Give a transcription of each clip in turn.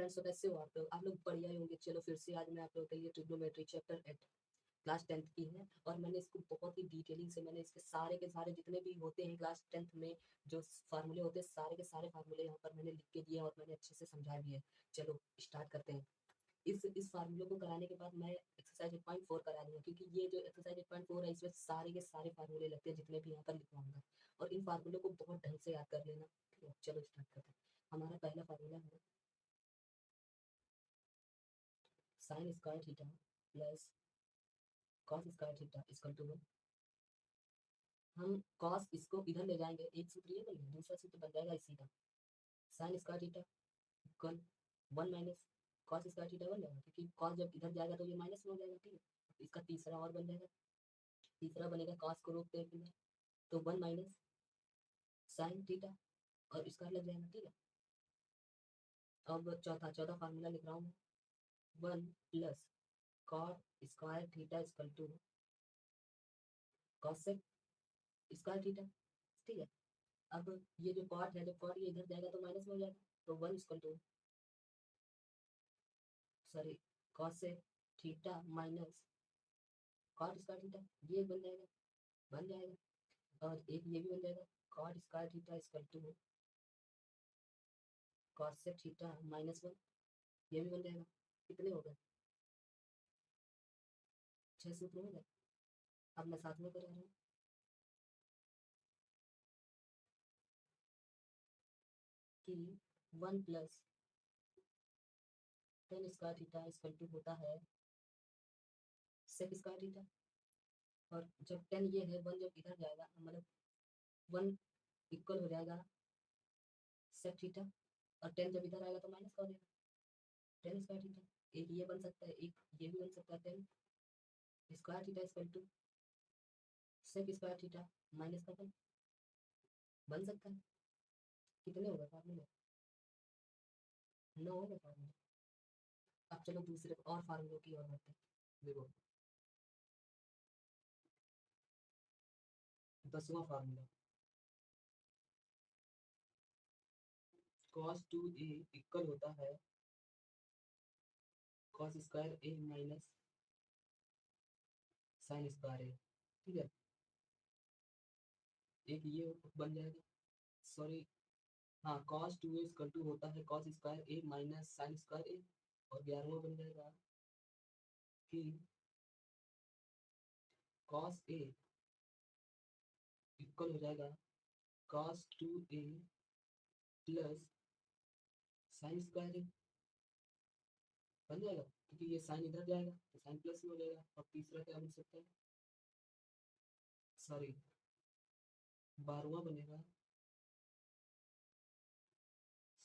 Friends, तो कैसे हो आप लोग बढ़िया ही होंगे। चलो फिर से आज मैं आप लोगों के लिए ट्रिग्नोमेट्री चैप्टर 8 क्लास 10th की है, और मैंने इसको बहुत ही डिटेलिंग से मैंने इसके सारे के सारे जितने भी होते हैं क्लास 10th में जो फार्मूले होते हैं, सारे के सारे फार्मूले यहाँ पर मैंने लिख के दिए और मैंने अच्छे से समझा भी है। चलो स्टार्ट करते हैं। इस फार्मूले को कराने के बाद मैं एक्सरसाइज 8.4 करा दूंगा, क्योंकि ये जो एक्सरसाइज 8.4 है इसमें सारे के सारे फार्मूले लगते हैं जितने भी यहाँ पर लिखवाऊंगा, और इन फार्मूले को बहुत ढंग से याद कर लेना। ठीक है, चलो स्टार्ट करते हैं। हमारा पहला फार्मूला है sine square theta plus cos square theta equal to 1। हम कॉस इसको इधर ले जाएंगे, एक सूत्र ये बन गया, दूसरा सूत्र बन जाएगा इसी का। Sign square theta equal 1 minus cos square theta बन जाएगा, क्योंकि कॉस जब इधर जाएगा तो ये माइनस में हो जाएगा। ठीक है, इसका तीसरा और बन जाएगा, तीसरा बनेगा कॉस को रोकते हैं फिर, तो 1 माइनस साइन थीटा और स्क्वायर लग जाएगा। ठीक है, अब चौथा फार्मूला लिख रहा हूँ, 1 plus cot square theta equal to cos square theta. ठीक है, अब ये जो कॉट है, जब कॉट ये इधर जाएगा तो माइनस में हो जाएगा, तो 1 equal to sorry cos theta minus cot square theta, ये बन जाएगा, बन जाएगा। और एक ये भी बन जाएगा, cot square theta equal to cos theta minus 1, ये भी बन जाएगा। कितने हो गए? 6 सूत्र हो गए। अब मैं साथ में कर रहा हूँ कि 1 plus tan square theta equal to होता है सेक स्क्वायर थीटा, और जब 10 ये है, 1 जब इधर जाएगा मतलब 1 इक्वल हो जाएगा सेक थीटा, और 10 जब इधर आएगा तो माइनस का हो जाएगा टेन स्क्वायर थीटा। एक ये बन सकता है, एक ये भी बन सकता है, 10 square theta equal to sec square theta minus का 1 बन सकता है। कितने हो गए फार्मूले? 9 हो गए फार्मूले। अब चलो दूसरे और फार्मूलों की ओर बढ़ते हैं। देखो 10वां फार्मूला, cos 2a इक्वल होता है cos square a minus sine square a। ठीक है, एक ये बन जाएगा, सॉरी हाँ, cos 2a इक्वल टू होता है cos square a minus sine square a। और 11वां बन जाएगा कि cos a इक्वल हो जाएगा cos 2a plus sine square a, बन जाएगा, क्योंकि ये साइन इधर जाएगा तो साइन प्लस में हो जाएगा। और तीसरा क्या बन सकता है, सॉरी 12वां बनेगा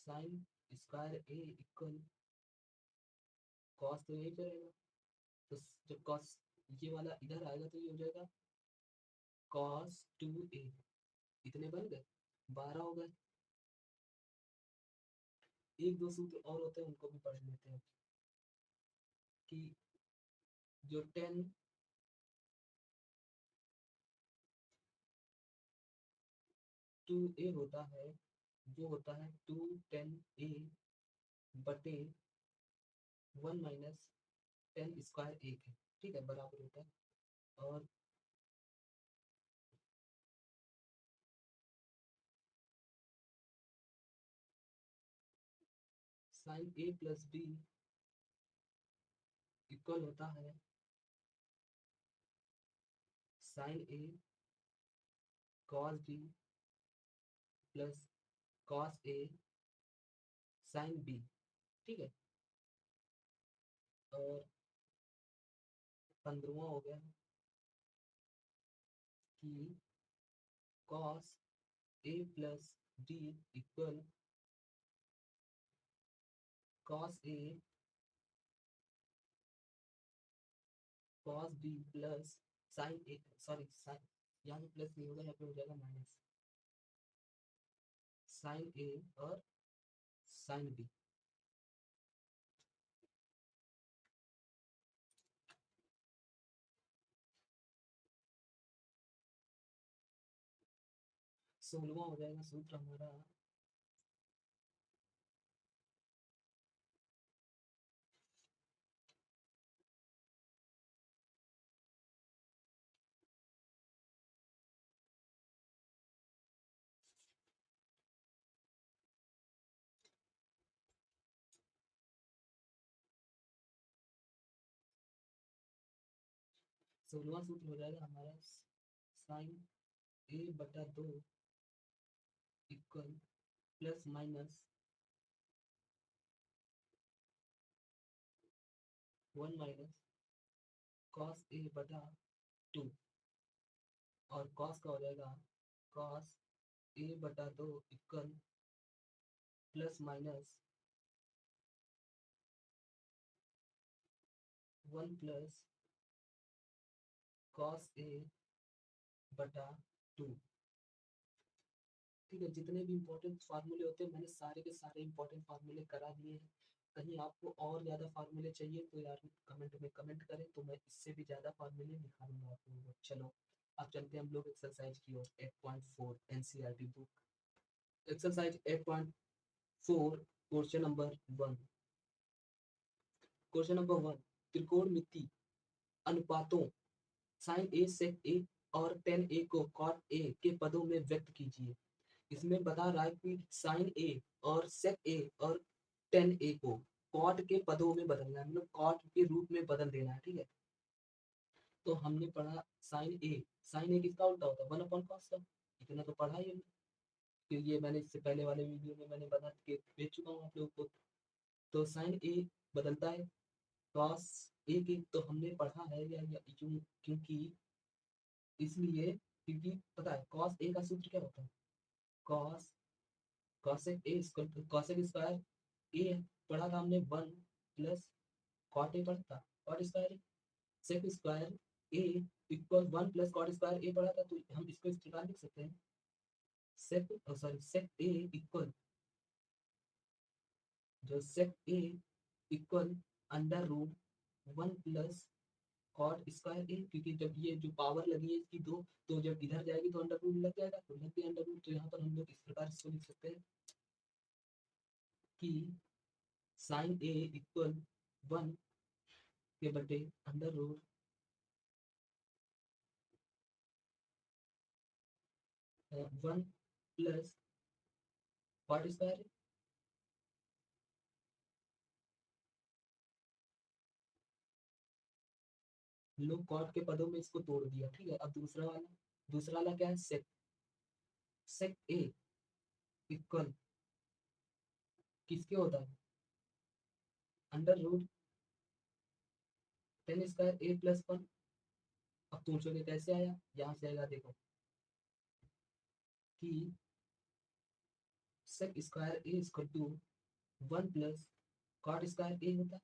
sine square a equal cos, तो यही पे रहेगा, तो जब कॉस ये वाला इधर आएगा तो ये हो जाएगा cos 2a। इतने बन गए, 12 हो गए। एक दो सूत्र और होते हैं उनको भी पढ़ लेते हैं, कि जो 10 2a होता है, वो होता है 2 10a बटे 1 माइनस 10 स्क्वायर a है। ठीक है, बराबर होता है। और sine a plus b equal होता है sine a cos b plus cos a sine b। ठीक है, और 15वां हो गया कि cos a plus d equal cos a cos b plus sine a, sorry sine यहाँ पे प्लस नहीं होगा, यहाँ पे हो जाएगा माइनस साइन a और साइन b। 16वां हो जाएगा सूत्र हमारा, 16वां सूत्र हो जाएगा हमारा साइन ए बटा 2 equal plus minus 1 minus cos A बटा 2, और कॉस का हो जाएगा कॉस ए बटा 2 equal plus minus 1 plus cos A बटा 2। ठीक है, जितने भी इंपॉर्टेंट फार्मूले होते हैं मैंने सारे के सारे इंपॉर्टेंट फार्मूले करा दिए हैं। कहीं आपको और ज़्यादा फार्मूले चाहिए तो यार कमेंट में कमेंट करें, तो मैं इससे भी ज़्यादा फार्मूले निकालूंगा आप लोगों को। चलो अब चलते हैं हम लोग एक्सरसाइज की ओर। 8.4 NCERT book exercise 8.4 question number 1। Question number 1, त्रिकोणमिति अनुपातों साइन ए सेक ए और टेन ए को कॉट ए के पदों में व्यक्त कीजिए। इसमें बता रहा है कि साइन ए और सेक ए और टेन ए को कॉट के पदों में बदलना है, मतलब कॉट के रूप में बदल देना है। ठीक है, तो हमने पढ़ा साइन ए किसका उल्टा होता है 1/cos का, इतना तो पढ़ा ही हमने, क्योंकि ये मैंने इससे पहले वाले वीडियो में मैंने बता के भेज चुका हूँ आप लोगों को। तो साइन ए बदलता है कॉस ए की, तो हमने पढ़ा है या क्योंकि इसलिए क्योंकि पता है कॉस ए का सूत्र क्या होता है, cos cosec A cosec square A पढ़ा था हमने 1 प्लस कॉट ए पढ़ा था, cot square sec square A equal 1 plus cot square A पढ़ा था। तो हम इसको इस प्रकार लिख सकते हैं सेक ए इक्वल जो sec A equal under root 1 plus cot square A, क्योंकि जब ये जो पावर लगी है इसकी दो, तो जब इधर जाएगी तो अंडर रूट लग जाएगा, तो लग गया अंडर रूट। तो यहाँ पर हम लोग इस प्रकार इसको लिख सकते हैं कि साइन ए इक्वल 1 के बटे under root 1 plus cot square. लोग कॉट के पदों में इसको तोड़ दिया। ठीक है, अब दूसरा वाला क्या है, सेक ए इक्वल किसके होता है अंडर रूट 10 स्क्वायर ए प्लस 1। अब पूछोगे कैसे आया, यहाँ से आएगा देखो कि sec square A equal to 1 plus cot square A होता है।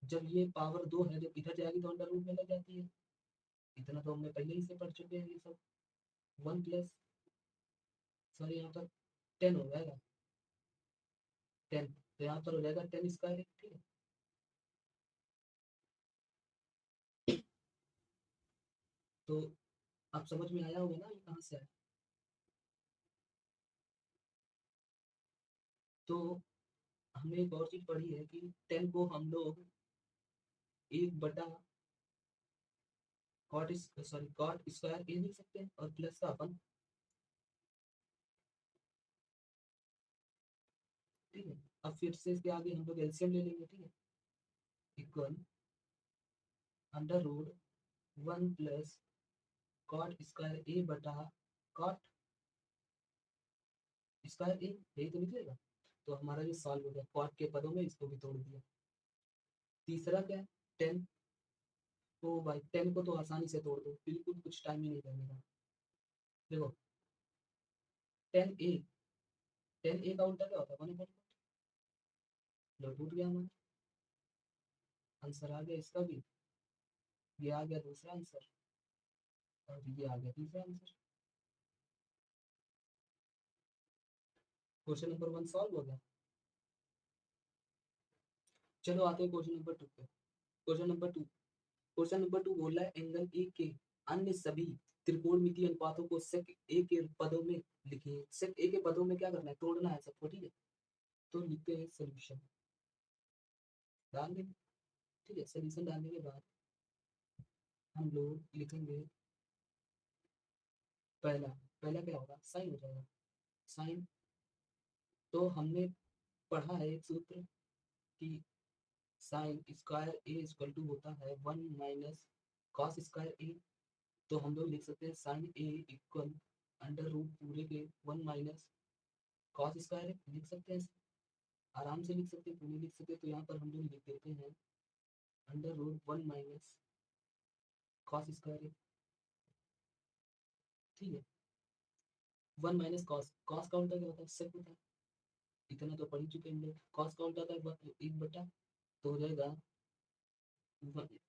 जब ये पावर 2 है, जब इधर जाएगी तो अंडर रूट में लग जाती है, इतना तो हमने पहले ही से पढ़ चुके हैं ये सब। 1 प्लस सॉरी यहाँ पर 10 हो जाएगा 10, तो यहाँ पर हो जाएगा 10 स्क्वायर। ठीक है, तो आप समझ में आया होगा ना ये कहाँ से आया। तो हमने एक और चीज पढ़ी है कि 10 को हम लोग 1 बटा कॉट स्क्वायर ए लिख सकते हैं, और प्लस का अपन। ठीक है, अब फिर से इसके आगे हम लोग एलसीएम ले लेंगे। ठीक है, equal under root 1 plus cot square A बटा कॉट स्क्वायर ए, यही तो निकलेगा। तो हमारा ये सॉल्व हो गया, कॉट के पदों में इसको भी तोड़ दिया। तीसरा क्या है 10, तो भाई 10 को तो आसानी से तोड़ दो, बिल्कुल कुछ टाइम ही नहीं लगेगा। देखो 10 ए, 10 ए का उल्टा क्या होता है 1/, लो टूट गया हमारा आंसर, आ गया इसका भी, ये आ गया दूसरा आंसर, और ये आ गया तीसरा आंसर। क्वेश्चन नंबर 1 सॉल्व हो गया। चलो आते हैं क्वेश्चन नंबर 2 पे। क्वेश्चन नंबर 2 बोल रहा है एंगल ए के अन्य सभी त्रिकोणमितीय अनुपातों को सेक ए के पदों में लिखिए। सेक ए के पदों में क्या करना है, तोड़ना है सबको। ठीक है, तो लिखते हैं सोल्यूशन, डाल दें। ठीक है, सोल्यूशन डालने के बाद हम लोग लिखेंगे पहला पहला क्या होगा, साइन हो जाएगा साइन। तो हमने पढ़ा है एक सूत्र कि sine square A equal to होता है 1 माइनस कॉस स्क्वायर ए, तो हम लोग लिख सकते हैं साइन ए इक्वल अंडर रूट पूरे के 1 माइनस कॉस स्क्वायर ए, लिख सकते हैं, आराम से लिख सकते हैं, पूरे लिख सकते हैं। तो यहाँ पर हम लोग लिख देते हैं under root 1 minus cos square A, ठीक है। 1 माइनस कॉस, कॉस का उल्टा क्या होता है, सेक होता है, इतना तो पढ़ ही चुके हैं हम लोग। कॉस का उल्टा होता है 1 बटा, तो हो जाएगा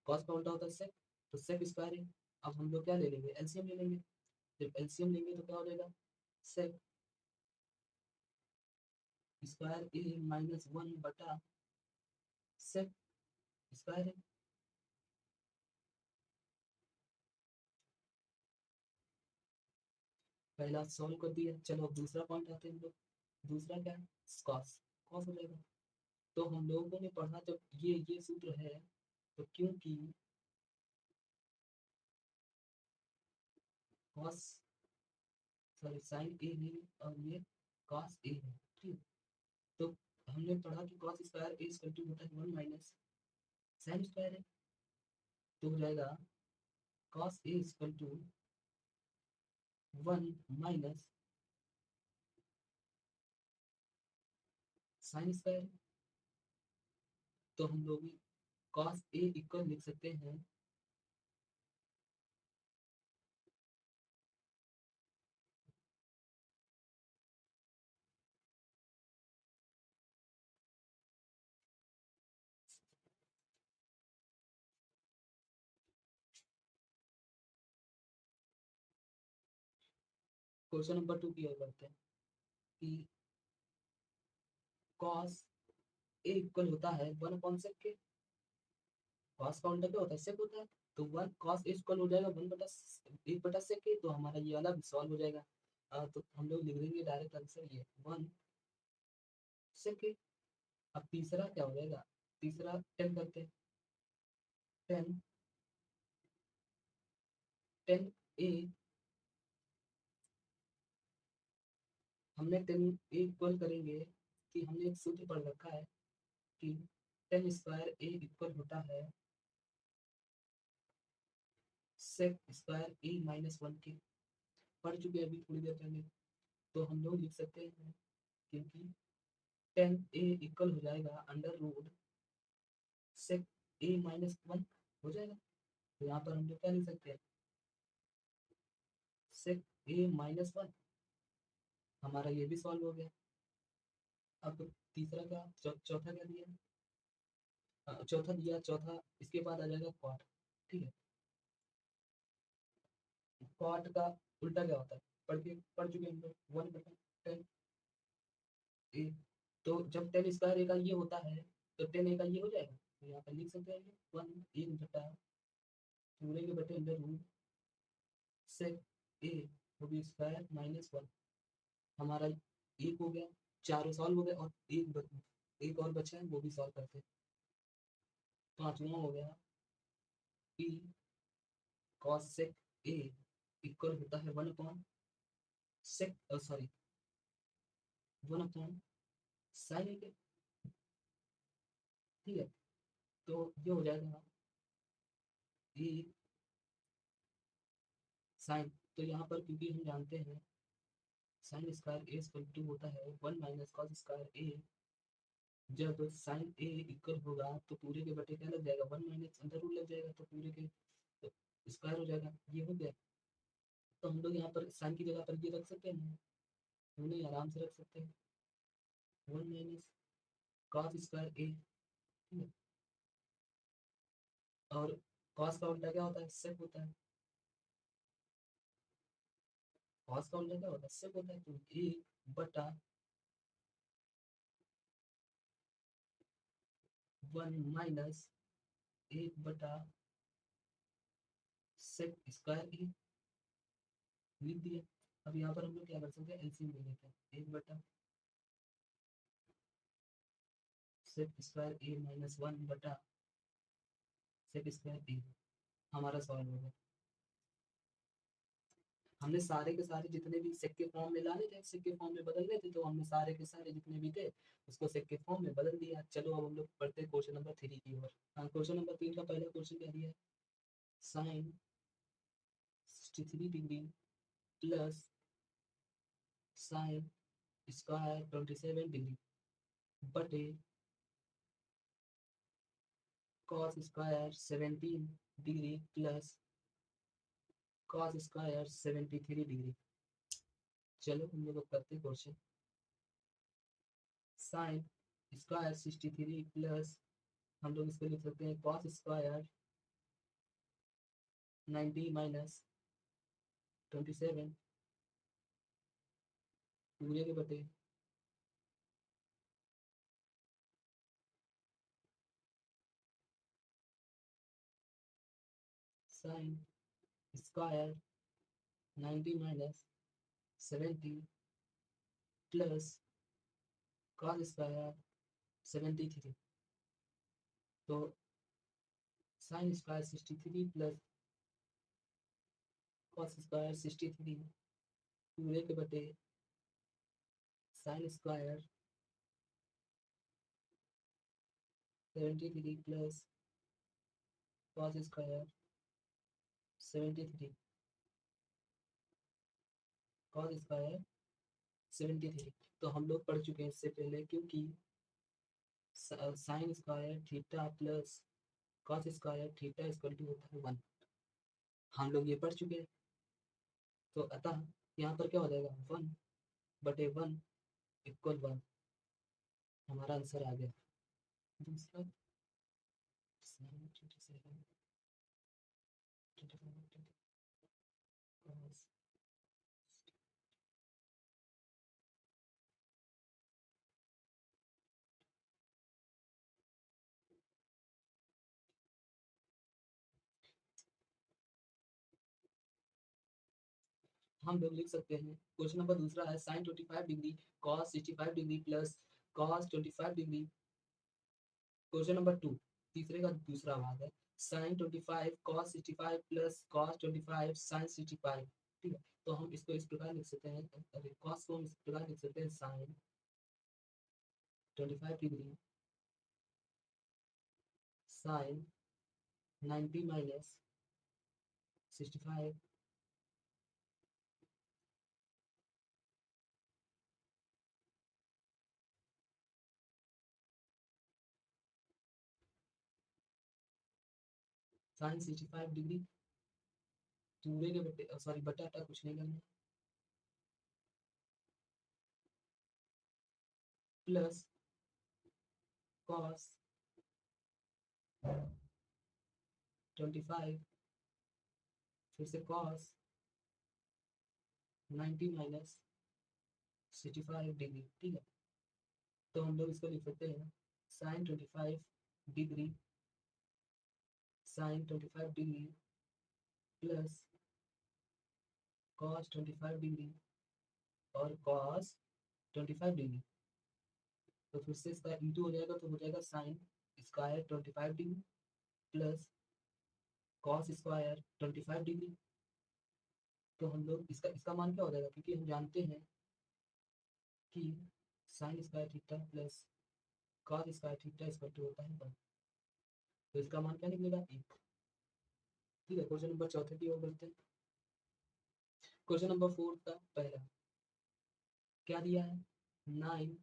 कॉस का उल्टा होता है सेक, तो सेक स्क्वायर है। अब हम लोग क्या ले लेंगे, एलसीएम ले लेंगे। जब एलसीएम लेंगे तो क्या हो जाएगा, सेक स्क्वायर ए माइनस 1 बटा सेक स्क्वायर है। पहला सॉल्व कर दिया, चलो अब दूसरा पॉइंट आते हैं हम लोग। दूसरा क्या है, कॉस, कॉस हो जाएगा। तो हम लोगों ने पढ़ा जब ये सूत्र है, तो क्योंकि कॉस, सॉरी साइन ए नहीं और ये कॉस ए है, ठीक है। तो हमने पढ़ा कि cos square A equal to होता है 1 माइनस साइन स्क्वायर है, तो हो जाएगा cos A equal to 1 minus sine square. तो हम लोग कॉस ए इक्वल लिख सकते हैं क्वेश्चन नंबर 2 की ओर बढ़ते हैं कि कॉस ए इक्वल होता है 1 अपॉन सेक के, कॉस का उल्टा क्या होता है, सेक होता है। तो 1 कॉस ए इक्वल हो जाएगा 1 बटा सेक के, तो हमारा ये वाला भी सॉल्व हो जाएगा। तो हम लोग लिख देंगे डायरेक्ट आंसर ये 1 सेक के। अब तीसरा क्या हो जाएगा, तीसरा 10 करते हैं, 10 10 ए, हमने 10 ए इक्वल करेंगे कि हमने एक सूत्र पढ़ रखा है कि 10 स्क्वायर ए इक्वल होता है सेक स्क्वायर ए माइनस 1 के, पढ़ चुके हैं अभी थोड़ी देर पहले। तो हम लोग लिख सकते हैं क्योंकि 10 ए इक्वल हो जाएगा अंडर रूट सेक ए माइनस 1 हो जाएगा। तो यहाँ पर हम लोग क्या लिख सकते हैं, सेक ए माइनस 1, हमारा ये भी सॉल्व हो गया। अब तीसरा क्या, चौथा क्या दिया, चौथा दिया, चौथा इसके बाद आ जाएगा क्वाट, ठीक है। क्वाट का उल्टा क्या होता है, पढ़ चुके हैं हम लोग, 1 बटा 10 ए। तो जब 10 स्क्वायर ए का ये होता है, तो 10 ए का ये हो जाएगा, तो यहाँ पर लिख सकते हैं 1 बटा पूरे के बटे अंडर रूट सेक ए वो भी स्क्वायर माइनस 1, हमारा एक हो गया, चारों सॉल्व हो गए और एक और बचा है, वो भी सॉल्व करते हैं। पांचवा हो गया P cosec A equal होता है 1 upon sec, sorry 1 upon sine A के, ठीक है। तो ये हो जाएगा ए साइन, तो यहाँ पर क्योंकि हम जानते हैं sine square A equal to होता है 1 माइनस कॉस स्क्वायर ए, जब साइन ए इक्वल होगा तो पूरे के बटे क्या लग जाएगा, 1 माइनस अंडर रूट लग जाएगा, तो पूरे के स्क्वायर हो जाएगा, ये हो गया। तो हम लोग यहाँ पर साइन की जगह पर ये रख सकते हैं, उन्हें आराम से रख सकते हैं 1 माइनस कॉस स्क्वायर ए, ठीक है। और कॉस का उल्टा क्या होता है, सेक होता है, कॉस का उल्टा क्या होता है, सेक होता है। तो 1 माइनस 1 बटा सेक स्क्वायर ए लिख दिया। अब यहाँ पर हम लोग क्या कर सकते हैं, एलसीएम ले लेते हैं, 1 बटा सेक स्क्वायर ए माइनस 1 बटा सेक स्क्वायर ए, हमारा सॉल्व होगा। हमने सारे के सारे जितने भी सेक के फॉर्म में लाने थे, सेक के फॉर्म में बदलने थे, तो हमने सारे के सारे जितने भी थे उसको सेक के फॉर्म में बदल दिया। चलो अब हम लोग पढ़ते हैं क्वेश्चन नंबर 3 की ओर। हाँ, क्वेश्चन नंबर 3 का पहला क्वेश्चन क्या दिया है, sine 63 degree plus sine square 27 degree बटे cos square 17 degree plus cos square 73 degree. चलो हम लोग करते हैं क्वेश्चन। साइन स्क्वायर 63 प्लस हम लोग इसको लिख सकते हैं कॉस स्क्वायर 90 माइनस 27 पूरे के बटे sine square 90 minus 70 plus cos square 73। तो sine square 63 plus cos square 63 पूरे के बटे sine square 73 plus cos square 73 cos square 73। तो हम लोग पढ़ चुके हैं इससे पहले, क्योंकि sine square theta plus cos square theta equal to होता है 1। हम लोग ये पढ़ चुके हैं। तो अतः यहाँ पर क्या हो जाएगा 1/1 इक्वल 1। हमारा आंसर आ गया। दूसरा sin 27 cos हम लोग लिख सकते हैं। क्वेश्चन नंबर दूसरा है sin 25 degree cos 65 degree plus cos 25 degree. Question number 2 तीसरे का दूसरा भाग है sin 25 cos 65 plus cos 25 sin 65। ठीक है, तो हम इसको इस प्रकार लिख सकते हैं। अरे cos को हम इस प्रकार लिख सकते हैं sin 25 degree sin 90 minus 65 sin 65 degree पूरे के बटे सॉरी बटा अटा कुछ नहीं करना प्लस cos 25 फिर से cos 90 माइनस 65 डिग्री। ठीक है, तो हम लोग इसको लिख सकते हैं sin 25 degree sin 25 degree plus cos 25 degree और cos 25 डिग्री। तो फिर से इसका इंटू हो जाएगा, तो हो जाएगा sin square 25 degree plus cos square 25 degree. तो हम लोग इसका इसका मान क्या हो जाएगा, क्योंकि हम जानते हैं कि sin square theta plus cos square theta equal to होता है 1। तो इसका मान क्या निकलेगा 1। ठीक है, क्वेश्चन नंबर चौथे की ओर बढ़ते हैं। क्वेश्चन नंबर 4 का पहला क्या दिया है 9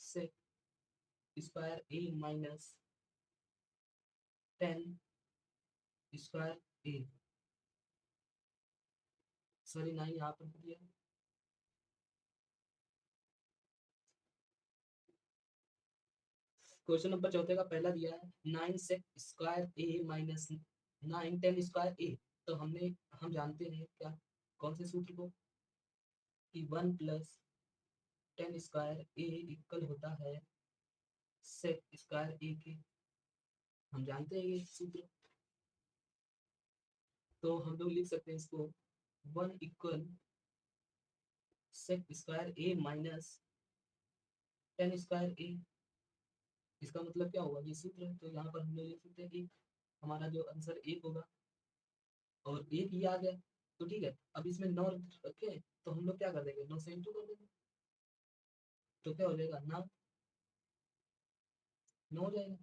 से स्क्वायर ए माइनस 10 स्क्वायर ए। सॉरी 9 यहाँ पर दिया है। क्वेश्चन नंबर चौथे का पहला दिया है 9 से स्क्वायर ए माइनस 9 10 स्क्वायर ए। तो हम जानते हैं क्या, कौन से सूत्र को, कि 1 प्लस 10 स्क्वायर ए इक्वल होता है सेक स्क्वायर ए के। हम जानते हैं ये सूत्र। तो हम लोग लिख सकते हैं इसको 1 इक्वल सेक स्क्वायर ए माइनस 10 स्क्वायर ए। इसका मतलब क्या होगा, ये सूत्र है। तो यहाँ पर हम लोग लिख सकते हैं एक, हमारा जो आंसर एक होगा और एक ही आ गया। तो ठीक है, अब इसमें 9 रखे तो हम लोग क्या कर देंगे, 9 से इंटू कर देंगे। तो क्या हो जाएगा ना 9 हो जाएगा।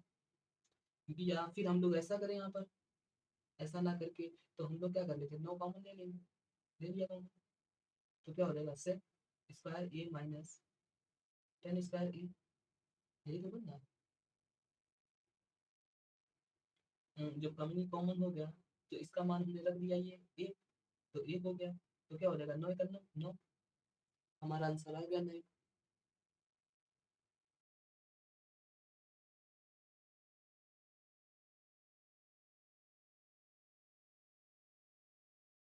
क्योंकि या फिर हम लोग ऐसा करें यहाँ पर ऐसा ना करके तो हम लोग क्या कर लेते, 9 कॉमन ले लेंगे, ले लिया कॉमन, तो क्या हो जाएगा, सेक स्क्वायर ए माइनस टेन स्क्वायर ए, यही तो बन रहा है। जब कॉमन कॉमन हो गया तो इसका मान हमने रख दिया ये एक, तो एक हो गया, तो क्या हो जाएगा 9 करना 9, हमारा आंसर आ गया 9।